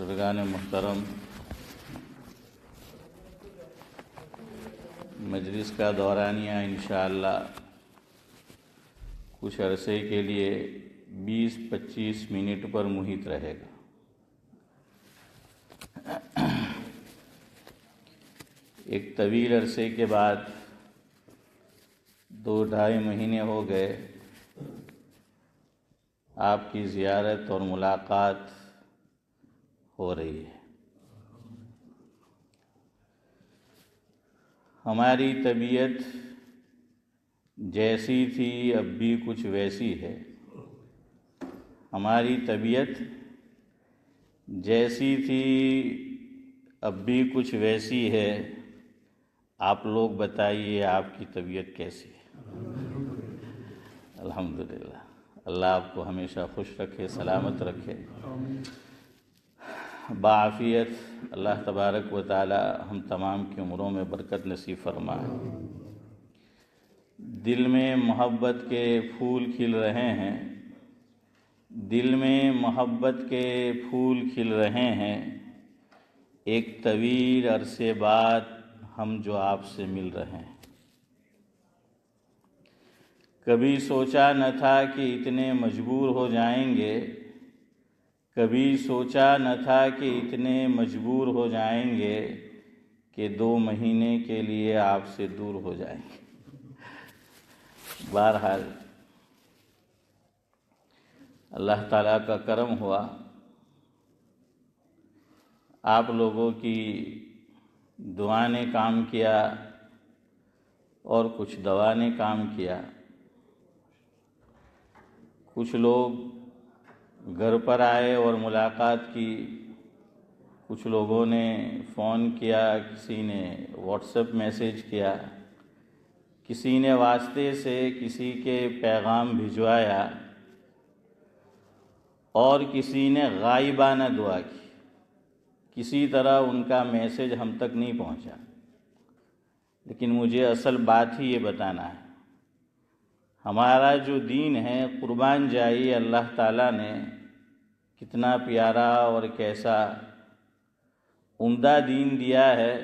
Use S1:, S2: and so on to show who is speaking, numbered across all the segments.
S1: بزرگان محترم، مجلس کا دورانیہ انشاءاللہ کچھ عرصے کے لیے 20-25 منٹ پر محیط رہے گا۔ ایک طویل عرصے کے بعد 2-2.5 مہینے ہو گئے آپ کی زیارت اور ملاقات ہو رہی ہے۔ ہماری طبیعت جیسی تھی اب بھی کچھ ویسی ہے۔ ہماری طبیعت جیسی تھی اب بھی کچھ ویسی ہے۔ آپ لوگ بتائیے آپ کی طبیعت کیسی ہے؟ الحمدللہ، اللہ آپ کو ہمیشہ خوش رکھے، سلامت رکھے، بعافیت۔ اللہ تبارک و تعالی ہم تمام کی عمروں میں برکت نصیب فرمائے۔ دل میں محبت کے پھول کھل رہے ہیں، دل میں محبت کے پھول کھل رہے ہیں۔ ایک طویل عرصے بعد ہم جو آپ سے مل رہے ہیں۔ کبھی سوچا نہ تھا کہ اتنے مجبور ہو جائیں گے، کبھی سوچا نہ تھا کہ اتنے مجبور ہو جائیں گے کہ 2 مہینے کے لیے آپ سے دور ہو جائیں گے۔ بہرحال اللہ تعالیٰ کا کرم ہوا، آپ لوگوں کی دعا نے کام کیا اور کچھ دوا نے کام کیا۔ کچھ لوگ گھر پر آئے اور ملاقات کی، کچھ لوگوں نے فون کیا، کسی نے واٹس ایپ میسیج کیا، کسی نے واسطے سے کسی کے پیغام بھجوایا اور کسی نے غائبانہ دعا کی۔ کسی طرح ان کا میسیج ہم تک نہیں پہنچا، لیکن مجھے اصل بات ہی یہ بتانا ہے۔ ہمارا جو دین ہے، قربان جائیے اللہ تعالیٰ نے کتنا پیارا اور کیسا عمدہ دین دیا ہے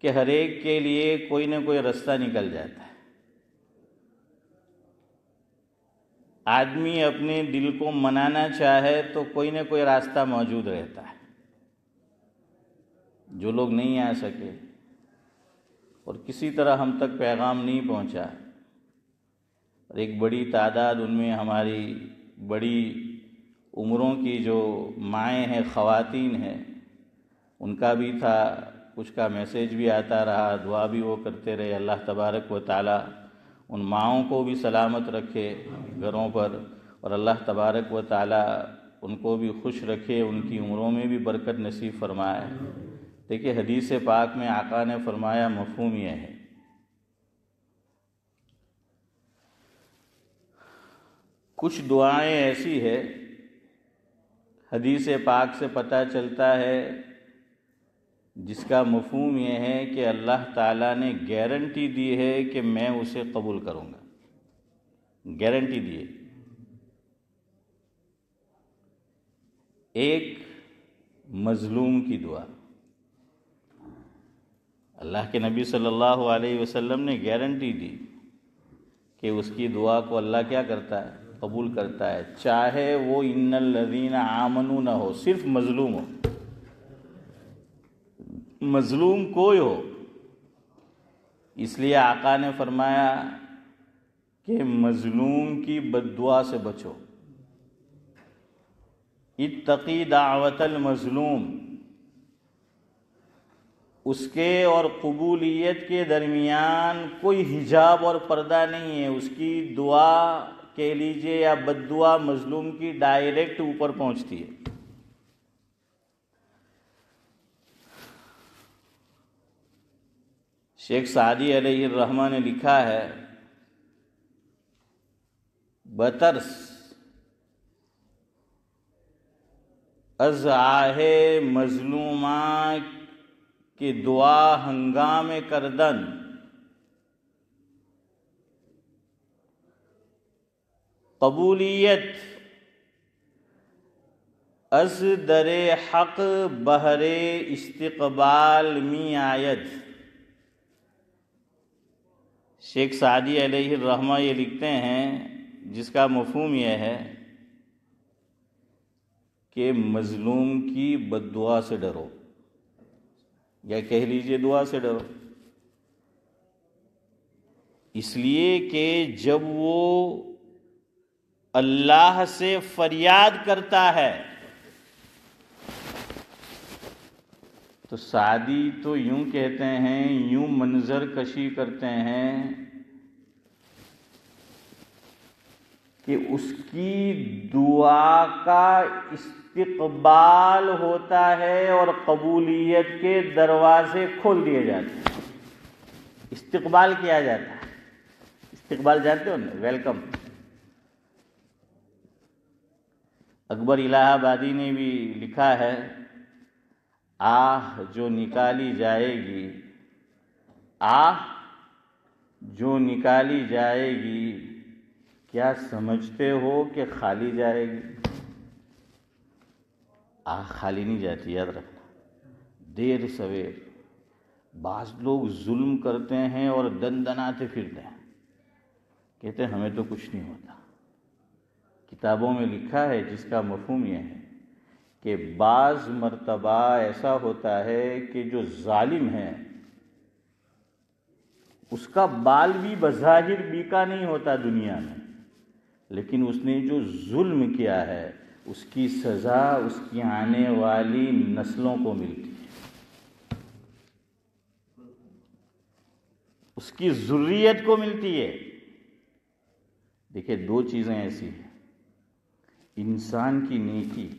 S1: کہ ہر ایک کے لیے کوئی نہ کوئی رستہ نکل جاتا ہے۔ آدمی اپنے دل کو منانا چاہے تو کوئی نہ کوئی راستہ موجود رہتا ہے۔ جو لوگ نہیں آ سکے اور کسی طرح ہم تک پیغام نہیں پہنچا، اور ایک بڑی تعداد ان میں ہماری بڑی عمروں کی جو مائیں ہیں، خواتین ہیں، ان کا بھی تھا، کچھ کا میسیج بھی آتا رہا، دعا بھی وہ کرتے رہے۔ اللہ تبارک و تعالی ان ماؤں کو بھی سلامت رکھے گھروں پر، اور اللہ تبارک و تعالی ان کو بھی خوش رکھے، ان کی عمروں میں بھی برکت نصیب فرمائے۔ دیکھیے حدیث پاک میں آقا نے فرمایا، مفہوم یہ ہے، کچھ دعائیں ایسی ہے، حدیث پاک سے پتہ چلتا ہے، جس کا مفہوم یہ ہے کہ اللہ تعالیٰ نے گارنٹی دی ہے کہ میں اسے قبول کروں گا، گارنٹی دی ہے۔ ایک مظلوم کی دعا، اللہ کے نبی صلی اللہ علیہ وسلم نے گارنٹی دی کہ اس کی دعا کو اللہ کیا کرتا ہے؟ قبول کرتا ہے، چاہے وہ ان الذین آمنوا نہ ہو، صرف مظلوم ہو، مظلوم کوئی ہو۔ اس لیے آقا نے فرمایا کہ مظلوم کی بد دعا سے بچو، اتقی دعوت المظلوم۔ اس کے اور قبولیت کے درمیان کوئی حجاب اور پردہ نہیں ہے۔ اس کی دعا کہہ لیجیے یا بد دعا مظلوم کی ڈائریکٹ اوپر پہنچتی ہے۔ شیخ سعدی علیہ الرحمہ نے لکھا ہے، بترس از آہ مظلومہ کی دعا ہنگام کردن، قبولیت از در حق بہر استقبال می آید. شیخ سعدی علیہ الرحمہ یہ لکھتے ہیں، جس کا مفہوم یہ ہے کہ مظلوم کی بد دعا سے ڈرو، یا کہہ لیجئے دعا سے ڈرو، اس لیے کہ جب وہ اللہ سے فریاد کرتا ہے تو سعدی تو یوں کہتے ہیں، یوں منظر کشی کرتے ہیں کہ اس کی دعا کا استقبال ہوتا ہے اور قبولیت کے دروازے کھول دیے جاتے ہیں، استقبال کیا جاتا ہے. استقبال جانتے ہو نا، ویلکم. اکبر الہ آبادی نے بھی لکھا ہے، آہ جو نکالی جائے گی، آہ جو نکالی جائے گی، کیا سمجھتے ہو کہ خالی جائے گی؟ آہ خالی نہیں جاتی، یاد رکھنا. دیر سویر بعض لوگ ظلم کرتے ہیں اور دندناتے پھرتے ہیں، کہتے ہیں ہمیں تو کچھ نہیں ہوتا. کتابوں میں لکھا ہے، جس کا مفہوم یہ ہے کہ بعض مرتبہ ایسا ہوتا ہے کہ جو ظالم ہے اس کا بال بھی بظاہر بیکا نہیں ہوتا دنیا میں، لیکن اس نے جو ظلم کیا ہے اس کی سزا اس کی آنے والی نسلوں کو ملتی ہے، اس کی ذریت کو ملتی ہے. دیکھیں، دو چیزیں ایسی ہیں، انسان کی نیکی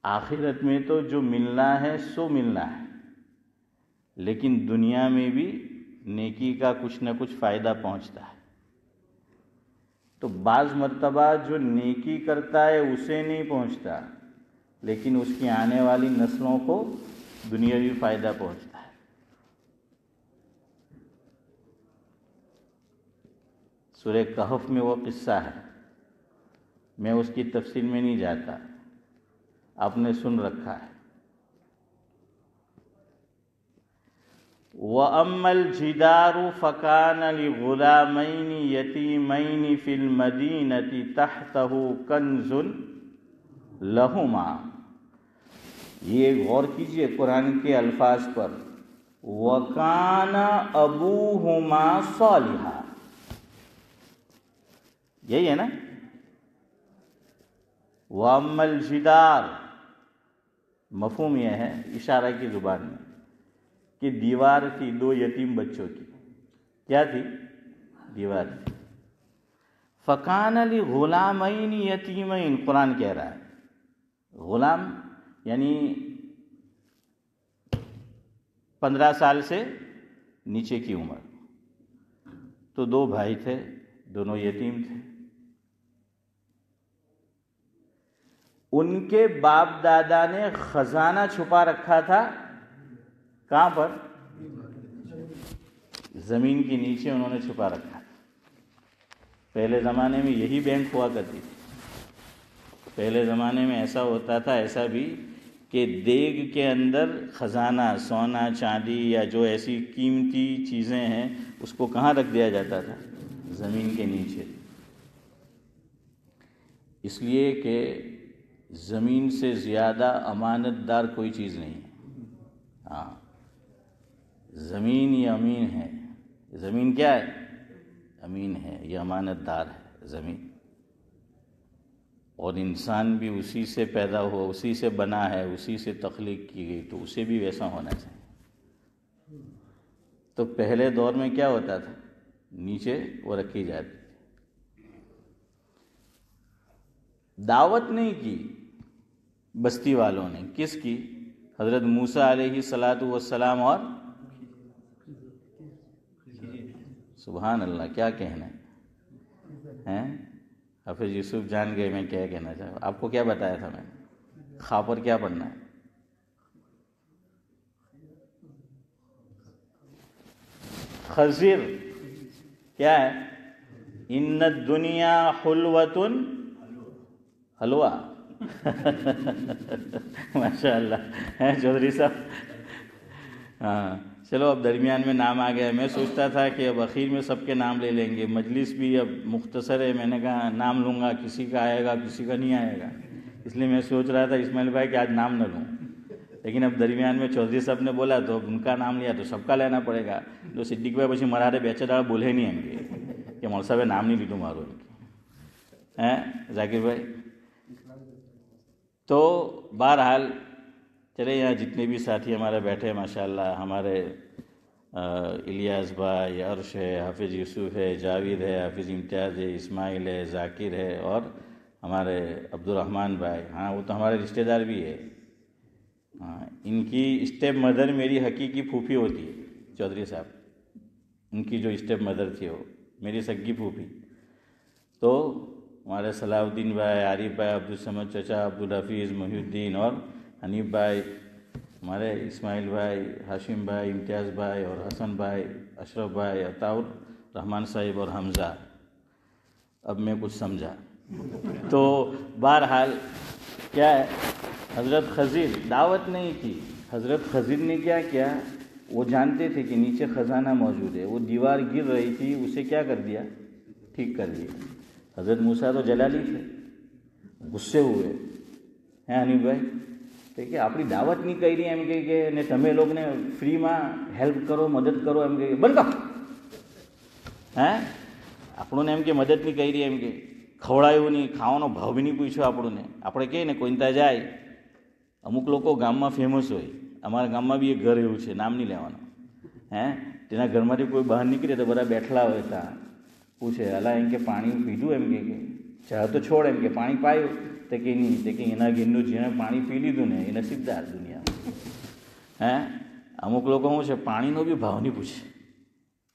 S1: آخرت میں تو جو ملنا ہے سو ملنا ہے، لیکن دنیا میں بھی نیکی کا کچھ نہ کچھ فائدہ پہنچتا ہے. تو بعض مرتبہ جو نیکی کرتا ہے اسے نہیں پہنچتا، لیکن اس کی آنے والی نسلوں کو دنیاوی فائدہ پہنچتا ہے. سورہ کہف میں وہ قصہ ہے، میں اس کی تفصیل میں نہیں جاتا، آپ نے سن رکھا ہے. وَأَمَّا الْجِدَارُ فَكَانَ لِغُلَامَيْنِ يَتِيمَيْنِ فِي الْمَدِينَةِ تَحْتَهُ كَنْزٌ لَهُمَا. یہ غور کیجئے قرآن کے الفاظ پر، وَكَانَ أَبُوهُمَا صَالِحًا، یہی ہے نا. وَأَمَّا الْجِدَارُ، مفہوم یہ ہے اشارہ کی زبان میں کہ دیوار تھی دو یتیم بچوں کی. کیا تھی؟ دیوار تھی. فَكَانَ لِغُلَامَيْنِ يَتِيمَيْنِ، قرآن کہہ رہا ہے غلام یعنی 15 سال سے نیچے کی عمر. تو دو بھائی تھے، دونوں یتیم تھے. ان کے باپ دادا نے خزانہ چھپا رکھا تھا، کہاں پر؟ زمین کے نیچے انہوں نے چھپا رکھا تھا. پہلے زمانے میں یہی بینک ہوا کرتی تھی. پہلے زمانے میں ایسا ہوتا تھا، ایسا بھی کہ دیگ کے اندر خزانہ، سونا چاندی یا جو ایسی قیمتی چیزیں ہیں اس کو کہاں رکھ دیا جاتا تھا؟ زمین کے نیچے. اس لیے کہ زمین سے زیادہ امانت دار کوئی چیز نہیں ہے. ہاں، زمین یہ امین ہے. زمین کیا ہے؟ امین ہے، یہ امانت دار ہے زمین. اور انسان بھی اسی سے پیدا ہوا، اسی سے بنا ہے، اسی سے تخلیق کی گئی، تو اسے بھی ویسا ہونا چاہیے. تو پہلے دور میں کیا ہوتا تھا؟ نیچے وہ رکھی جاتی تھی. دعوت نہیں کی بستی والوں نے، کس کی؟ حضرت موسیٰ علیہ السلام اور سبحان اللہ، کیا کہنا ہے. حافظ یوسف جان گئے میں کیا کہنا چاہوں. آپ کو کیا بتایا تھا میں نے؟ خا پر کیا پڑھنا ہے؟ خضر. کیا ہے؟ ان الدنیا حلوۃ، حلوہ ماشاء اللہ ہے چودھری صاحب. ہاں چلو اب درمیان میں نام آ گیا. میں سوچتا تھا کہ اب اخیر میں سب کے نام لے لیں گے, مجلس بھی اب مختصر ہے. میں نے کہا نام لوں گا, کسی کا آئے گا کسی کا نہیں آئے گا, اس لیے میں سوچ رہا تھا اسماعیل بھائی کہ آج نام نہ لوں, لیکن اب درمیان میں چودھری صاحب نے بولا تو اب ان کا نام لیا تو سب کا لینا پڑے گا. جو صدیق بھائی پچھلے مرارے بیچے دار بولے نہیں ہم کے کہ مول صاحب نام نہیں لیٹوں مارو ان کے ہیں ذاکر بھائی. تو بہرحال چلے یہاں جتنے بھی ساتھی ہمارے بیٹھے ہیں ماشاء اللہ, ہمارے الیاس بھائی, عرش ہے, حافظ یوسف ہے, جاوید ہے, حافظ امتیاز ہے, اسماعیل ہے, ذاکر ہے, اور ہمارے عبد الرحمن بھائی. ہاں وہ تو ہمارے رشتہ دار بھی ہے. ہاں ان کی اسٹیپ مدر میری حقیقی پھوپھی ہوتی ہے چودھری صاحب. ان کی جو اسٹیپ مدر تھی وہ میری سگی پھوپھی. تو ہمارے صلاح الدین بھائی, عارف بھائی, عبدالصمد چچا, عبدالحفیظ, محی الدین اور حنیف بھائی, ہمارے اسماعیل بھائی, ہاشم بھائی, امتیاز بھائی اور حسن بھائی, اشرف بھائی, عطاء الرحمن صاحب اور حمزہ. اب میں کچھ سمجھا. تو بہرحال کیا ہے, حضرت خضر دعوت نہیں کی. حضرت خضر نے کیا کیا, وہ جانتے تھے کہ نیچے خزانہ موجود ہے. وہ دیوار گر رہی تھی, اسے کیا کر دیا, ٹھیک کر دیا. حضرت موسیٰ تو جلالی تھے, غصے ہوئے ہیں حنیف بھائی کہ આપણી દાવત નહીં કરી એમ કે ને તમે લોકોને ફ્રીમાં હેલ્પ કરો, મદદ કરો એમ કે બંધ કર. હે આપણને એમ કે મદદ નહીં કરી એમ કે ખવડાયું નહીં, ખાવાનો ભાવ બી નહીં પૂછ્યો આપણને. આપણે કહીએ ને કોઈ ત્યાં જાય, અમુક લોકો ગામમાં ફેમસ હોય. અમારા ગામમાં બી એક ઘર એવું છે, નામ નહીં લેવાનું. હે તેના ઘરમાંથી કોઈ બહાર નીકળે તો બધા બેઠલા હોય ત્યાં પૂછે, અલા એમ કે પાણી પીધું એમ કે ચા તો છોડ એમ કે પાણી પાયું તો કે નહીં, તો કે એના ઘેરનું જેણે પાણી પી લીધું ને એ નસીબદાર દુનિયામાં. હે અમુક લોકો શું છે, પાણીનો બી ભાવ નહીં પૂછે.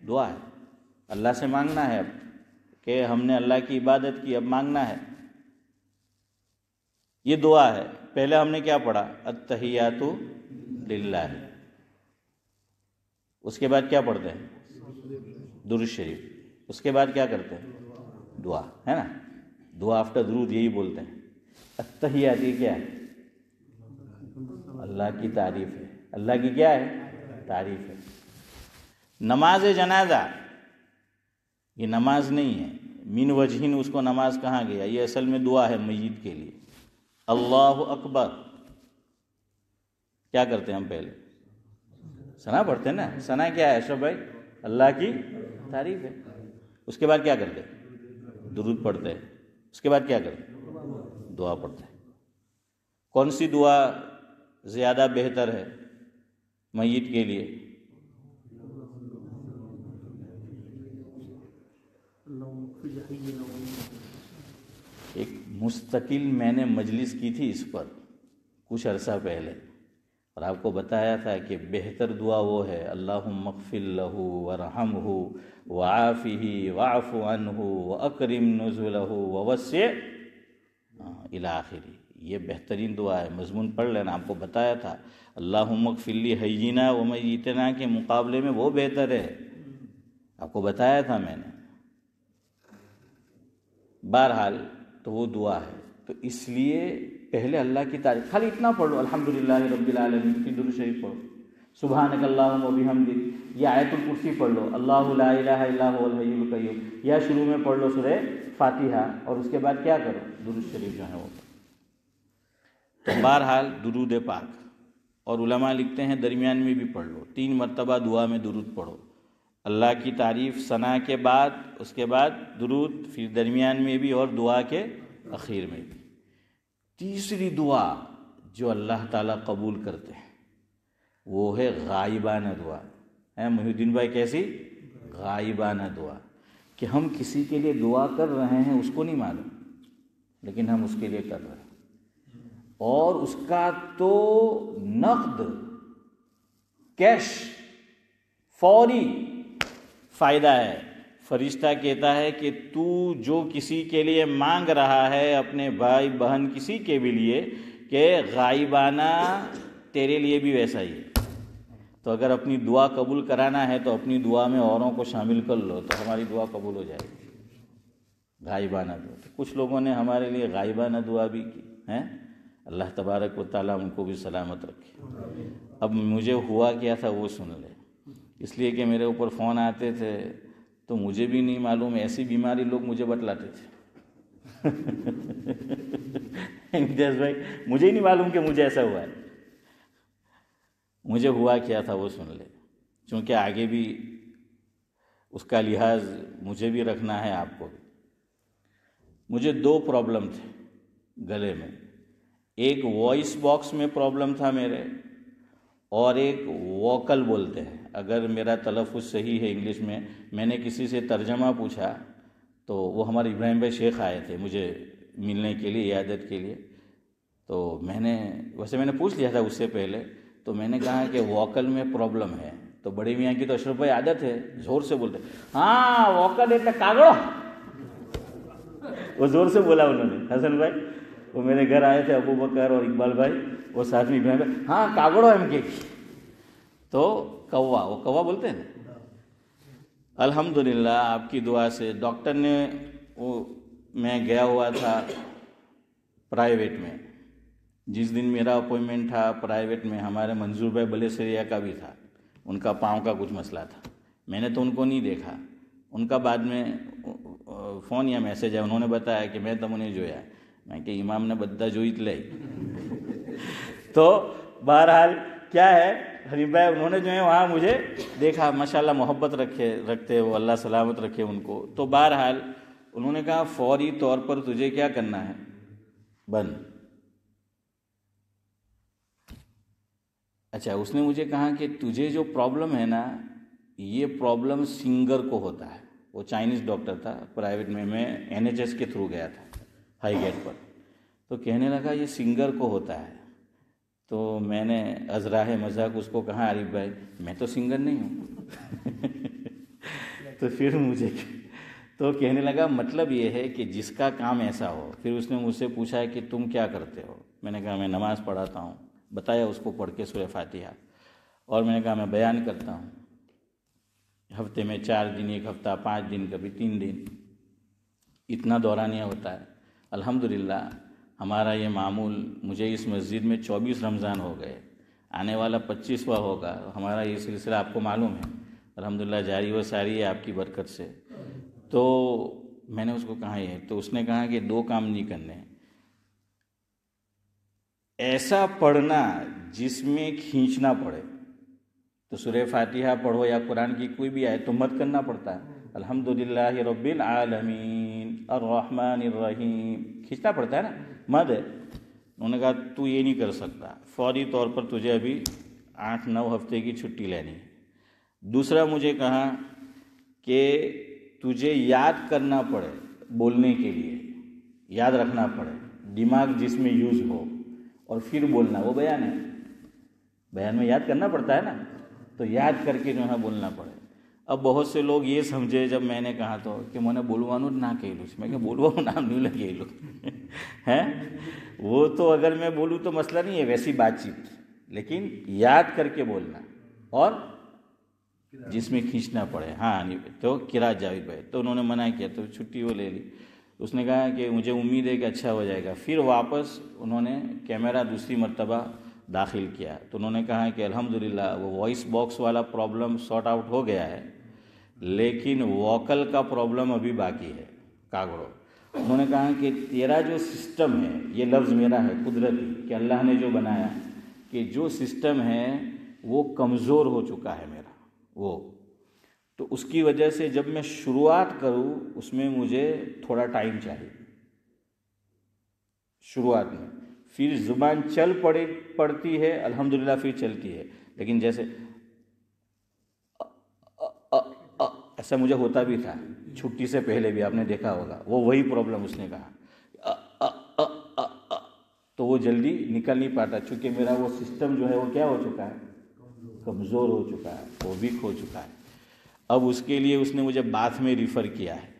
S1: دعا ہے. اللہ سے مانگنا ہے اب کہ ہم نے اللہ کی عبادت کی، اب مانگنا ہے. یہ دعا ہے. پہلے ہم نے کیا پڑھا؟ التحیات للہ. اس کے بعد کیا پڑھتے ہیں؟ درود شریف. اس کے بعد کیا کرتے ہیں؟ دعا، ہے نا. دعا آفٹر درود یہی بولتے ہیں. التحیات یہ کیا ہے؟ اللہ کی تعریف ہے. اللہ کی کیا ہے؟ تعریف ہے. نماز جنازہ یہ نماز نہیں ہے. من وجہن اس کو نماز کہاں گیا؟ یہ اصل میں دعا ہے میت کے لیے. اللہ اکبر کیا کرتے ہیں ہم؟ پہلے ثنا پڑھتے ہیں نا. ثنا کیا ہے اشرف بھائی؟ اللہ کی تعریف ہے. اس کے بعد کیا کرتے ہیں؟ درود پڑھتے ہیں. اس کے بعد کیا کرتے ہیں؟ دعا پڑھتے ہیں. کون سی دعا زیادہ بہتر ہے میت کے لیے؟ ایک مستقل میں نے مجلس کی تھی اس پر کچھ عرصہ پہلے، اور آپ کو بتایا تھا کہ بہتر دعا وہ ہے اللہم اغفر لہ وارحمہ وعافہ واعف عنہ واکرم نزلہ ووسع الی آخرہ. یہ بہترین دعا ہے. مضمون پڑھ لینا. آپ کو بتایا تھا اللہم اغفر لی حینا و میتنا کے مقابلے میں وہ بہتر ہے. آپ کو بتایا تھا میں نے. بہرحال تو وہ دعا ہے. تو اس لیے پہلے اللہ کی تعریف، خالی اتنا پڑھ لو الحمدللہ رب العالمین، پھر درود شریف پڑھو، سبحانک اللہم و بحمدک، یا آیت الکرسی پڑھ لو، اللہ لا الہ الا هو الحی القیوم، یا شروع میں پڑھ لو سورہ فاتحہ، اور اس کے بعد کیا کرو؟ درود شریف جو ہے وہ. تو بہرحال درود پاک. اور علماء لکھتے ہیں درمیان میں بھی پڑھ لو. 3 مرتبہ دعا میں درود پڑھو. اللہ کی تعریف ثنا کے بعد، اس کے بعد درود، پھر درمیان میں بھی اور دعا کے اخیر میں بھی. تیسری دعا جو اللہ تعالیٰ قبول کرتے ہیں وہ ہے غائبانہ دعا. محی الدین بھائی کیسی؟ غائبانہ دعا. کہ ہم کسی کے لیے دعا کر رہے ہیں اس کو نہیں معلوم، لیکن ہم اس کے لیے کر رہے ہیں، اور اس کا تو نقد کیش فوری فائدہ ہے. فرشتہ کہتا ہے کہ تو جو کسی کے لیے مانگ رہا ہے، اپنے بھائی بہن کسی کے بھی لیے، کہ غائبانہ تیرے لیے بھی ویسا ہی ہے. تو اگر اپنی دعا قبول کرانا ہے تو اپنی دعا میں اوروں کو شامل کر لو تو ہماری دعا قبول ہو جائے گی. غائبانہ دعا. کچھ لوگوں نے ہمارے لیے غائبانہ دعا بھی کی ہیں. اللہ تبارک و تعالیٰ ان کو بھی سلامت رکھے. اب مجھے ہوا کیا تھا وہ سن لے. اس لیے کہ میرے اوپر فون آتے تھے تو مجھے بھی نہیں معلوم، ایسی بیماری لوگ مجھے بتلاتے تھے. امتیاز بھائی مجھے ہی نہیں معلوم کہ مجھے ایسا ہوا ہے. مجھے ہوا کیا تھا وہ سن لے، چونکہ آگے بھی اس کا لحاظ مجھے بھی رکھنا ہے، آپ کو بھی. مجھے 2 پرابلم تھے گلے میں. ایک وائس باکس میں پرابلم تھا میرے، اور ایک ووکل بولتے ہیں. اگر میرا تلفظ صحیح ہے انگلش میں. میں نے کسی سے ترجمہ پوچھا تو وہ ہمارے ابراہیم بھائی شیخ آئے تھے مجھے ملنے کے لیے، عیادت کے لیے. تو میں نے پوچھ لیا تھا اس سے پہلے. تو میں نے کہا کہ ووکل میں پرابلم ہے. تو بڑے میاں کی تو اشرف بھائی عادت ہے زور سے بولتے، ہاں ووکل ہے کاگڑو. وہ زور سے بولا انہوں نے. حسن بھائی وہ میرے گھر آئے تھے، ابو بکر اور اقبال بھائی، وہ ساتھ میں ابراہیم بھائی، ہاں کاگڑو ایم کے. تو کوا، وہ کوا بولتے ہیں. الحمدللہ آپ کی دعا سے ڈاکٹر نے، میں گیا ہوا تھا پرائیویٹ میں. جس دن میرا اپوائنمنٹ تھا پرائیویٹ میں، ہمارے منظور بھائی بلے سریا کا بھی تھا. ان کا پاؤں کا کچھ مسئلہ تھا. میں نے تو ان کو نہیں دیکھا. ان کا بعد میں فون یا میسج ہے، انہوں نے بتایا کہ میں تم نے جویا. میں کہ امام نے بدہ جوئیت لے. تو بہرحال کیا ہے، حنیف بھائی انہوں نے جو ہے وہاں مجھے دیکھا. ماشاءاللہ محبت رکھتے وہ، اللہ سلامت رکھے ان کو. تو بہرحال انہوں نے کہا فوری طور پر تجھے کیا کرنا ہے؟ بند. اچھا، اس نے مجھے کہا کہ تجھے جو پرابلم ہے نا، یہ پرابلم سنگر کو ہوتا ہے. وہ چائنیز ڈاکٹر تھا پرائیویٹ میں NHS کے تھرو گیا تھا ہائی گیٹ پر. تو کہنے لگا یہ سنگر کو ہوتا ہے. تو میں نے ازراہ مذاق اس کو کہا عارف بھائی میں تو سنگر نہیں ہوں. تو پھر مجھے تو کہنے لگا مطلب یہ ہے کہ جس کا کام ایسا ہو. پھر اس نے مجھ سے پوچھا کہ تم کیا کرتے ہو؟ میں نے کہا میں نماز پڑھاتا ہوں. بتایا اس کو پڑھ کے سورہ فاتحہ. اور میں نے کہا میں بیان کرتا ہوں ہفتے میں 4 دن، 1 ہفتہ، 5 دن، کبھی 3 دن، اتنا دورانیہ ہوتا ہے. الحمدللہ ہمارا یہ معمول، مجھے اس مسجد میں 24 رمضان ہو گئے، آنے والا 25واں ہوگا. ہمارا یہ سلسلہ آپ کو معلوم ہے الحمدللہ جاری و ساری ہے آپ کی برکت سے. تو میں نے اس کو کہا یہ، تو اس نے کہا کہ 2 کام نہیں کرنے. ایسا پڑھنا جس میں کھینچنا پڑے، تو سورہ فاتحہ پڑھو یا قرآن کی کوئی بھی آیت تو مد کرنا پڑتا ہے. الحمدللہ رب العالمین الرحمن الرحیم، کھینچنا پڑتا ہے نا، مد ہے. انہوں نے کہا تو یہ نہیں کر سکتا، فوری طور پر تجھے ابھی 8-9 ہفتے کی چھٹی لینی ہے. دوسرا مجھے کہا کہ تجھے یاد کرنا پڑے بولنے کے لیے، یاد رکھنا پڑے، دماغ جس میں یوز ہو اور پھر بولنا. وہ بیان ہے، بیان میں یاد کرنا پڑتا ہے نا، تو یاد کر کے جو ہے بولنا پڑے. اب بہت سے لوگ یہ سمجھے جب میں نے کہا تو کہ میں نے بولوانو نہ کہلو، میں کہ بولوانو نام نہیں لگے لو ہیں. وہ تو اگر میں بولوں تو مسئلہ نہیں ہے، ویسی بات چیت، لیکن یاد کر کے بولنا اور جس میں کھینچنا پڑے. ہاں تو قرات جاوید بھائی، تو انہوں نے منع کیا تو چھٹی وہ لے لی. اس نے کہا کہ مجھے امید ہے کہ اچھا ہو جائے گا. پھر واپس انہوں نے کیمرہ دوسری مرتبہ داخل کیا تو انہوں نے کہا کہ الحمدللہ وہ وائس باکس والا پرابلم سارٹ آؤٹ ہو گیا ہے، لیکن ووکل کا پرابلم ابھی باقی ہے. کاگڑو انہوں نے کہا کہ تیرا جو سسٹم ہے، یہ لفظ میرا ہے قدرتی کہ اللہ نے جو بنایا، کہ جو سسٹم ہے وہ کمزور ہو چکا ہے میرا، وہ تو اس کی وجہ سے جب میں شروعات کروں اس میں مجھے تھوڑا ٹائم چاہیے شروعات میں. پھر زبان چل پڑتی ہے الحمدللہ، پھر چلتی ہے، لیکن جیسے ایسا مجھے ہوتا بھی تھا چھٹی سے پہلے بھی، آپ نے دیکھا ہوگا. وہ وہی پرابلم اس نے کہا، تو وہ جلدی نکل نہیں پاتا چونکہ میرا وہ سسٹم جو ہے وہ کیا ہو چکا ہے، کمزور ہو چکا ہے، وہ ویک ہو چکا ہے. اب اس کے لیے اس نے مجھے باتھ میں ریفر کیا ہے،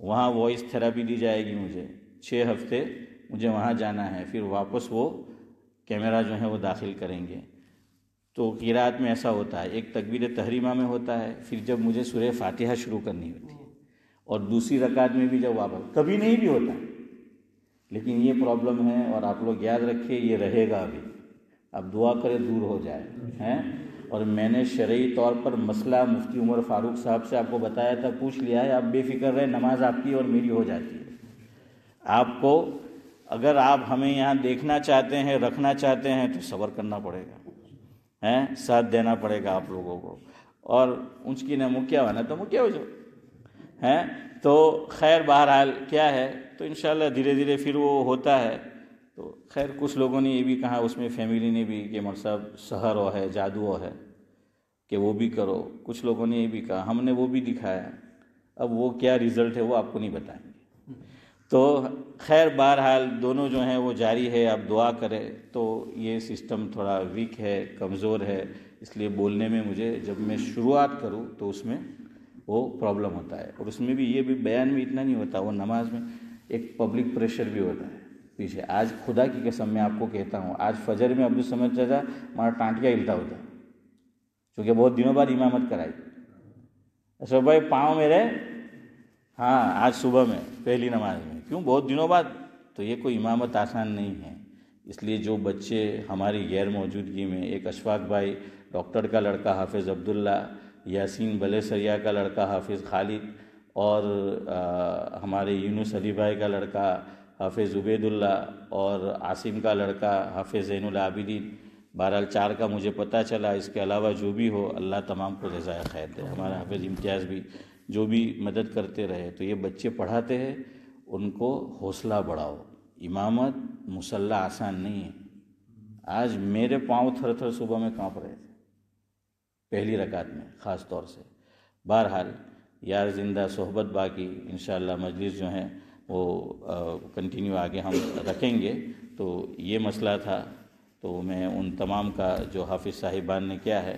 S1: وہاں وائس تھراپی دی جائے گی مجھے. 6 ہفتے مجھے وہاں جانا ہے، پھر واپس وہ کیمرہ جو ہے وہ داخل کریں گے. تو قرات میں ایسا ہوتا ہے، ایک تکبیر تحریمہ میں ہوتا ہے، پھر جب مجھے سورہ فاتحہ شروع کرنی ہوتی ہے، اور دوسری رکعت میں بھی جب واپس، کبھی نہیں بھی ہوتا. لیکن یہ پرابلم ہے اور آپ لوگ یاد رکھیے یہ رہے گا ابھی. اب دعا کرے دور ہو جائے ہیں. اور میں نے شرعی طور پر مسئلہ مفتی عمر فاروق صاحب سے آپ کو بتایا تھا، پوچھ لیا ہے. آپ بے فکر رہے، نماز آپ کی اور میری ہو جاتی ہے. آپ کو اگر آپ ہمیں یہاں دیکھنا چاہتے ہیں، رکھنا چاہتے ہیں تو صبر کرنا پڑے گا، ساتھ دینا پڑے گا آپ لوگوں کو. اور اونچ کی نہ مکیا ہونا تو مکیا ہو جاؤ. تو خیر بہرحال کیا ہے، تو انشاءاللہ دھیرے دھیرے پھر وہ ہوتا ہے. تو خیر کچھ لوگوں نے یہ بھی کہا اس میں، فیملی نے بھی، کہ مول صاحب سحر ہو ہے، جادو ہو ہے کہ وہ بھی کرو. کچھ لوگوں نے یہ بھی کہا، ہم نے وہ بھی دکھایا. اب وہ کیا رزلٹ ہے وہ آپ کو نہیں بتائیں گے. تو خیر بہرحال دونوں جو ہیں وہ جاری ہے. آپ دعا کریں. تو یہ سسٹم تھوڑا ویک ہے، کمزور ہے، اس لیے بولنے میں مجھے جب میں شروعات کروں تو اس میں وہ پرابلم ہوتا ہے. اور اس میں بھی یہ بھی بیان میں اتنا نہیں ہوتا، وہ نماز میں ایک پبلک پریشر بھی ہوتا ہے پیچھے. آج خدا کی قسم میں آپ کو کہتا ہوں، آج فجر میں عبدالصمد چچا ہمارا ٹانٹیا ہلتا ہوتا، چونکہ بہت دنوں بعد امامت کرائی. اشرف بھائی پاؤں میرے، ہاں آج صبح میں پہلی نماز میں، کیوں بہت دنوں بعد. تو یہ کوئی امامت آسان نہیں ہے. اس لیے جو بچے ہماری غیر موجودگی میں، ایک اشفاق بھائی ڈاکٹر کا لڑکا حافظ عبداللہ، یاسین بلے سریا کا لڑکا حافظ خالد، اور ہمارے یونس علی بھائی کا لڑکا حافظ عبید اللہ، اور عاصم کا لڑکا حافظ زین العابدین. بہرحال 4 کا مجھے پتہ چلا. اس کے علاوہ جو بھی ہو اللہ تمام کو جزائے خیر دے. ہمارا حافظ امتیاز بھی جو بھی مدد کرتے رہے. تو یہ بچے پڑھاتے ہیں، ان کو حوصلہ بڑھاؤ. امامت مصلی آسان نہیں ہے. آج میرے پاؤں تھر تھر صبح میں کانپ رہے تھے پہلی رکعت میں خاص طور سے. بہرحال یار زندہ صحبت باقی، انشاءاللہ مجلس جو ہیں وہ کنٹینیو آگے ہم رکھیں گے. تو یہ مسئلہ تھا. تو میں ان تمام کا جو حافظ صاحبان نے کیا ہے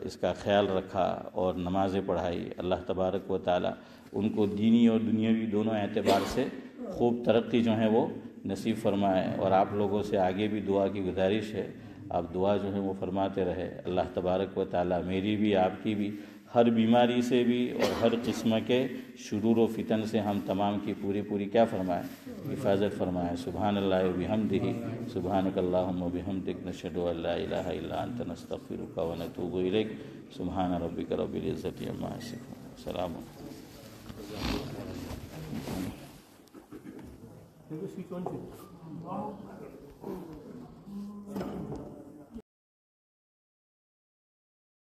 S1: اس کا خیال رکھا اور نمازیں پڑھائی، اللہ تبارک و تعالیٰ ان کو دینی اور دنیاوی دونوں اعتبار سے خوب ترقی جو ہے وہ نصیب فرمائے۔ اور آپ لوگوں سے آگے بھی دعا کی گزارش ہے، آپ دعا جو ہے وہ فرماتے رہے، اللہ تبارک و تعالیٰ میری بھی آپ کی بھی ہر بیماری سے بھی اور ہر قسم کے شرور و فتن سے ہم تمام کی پوری کیا فرمائے، حفاظت فرمائے۔ سبحان اللہ وبحمدہ، سبحانک اللہم وبحمدک، نشہد ان لا الہ الا انت، نستغفرک ونتوب الیک۔ سبحان ربک رب العزۃ عما یصفون، سلام۔
S2: Switch on.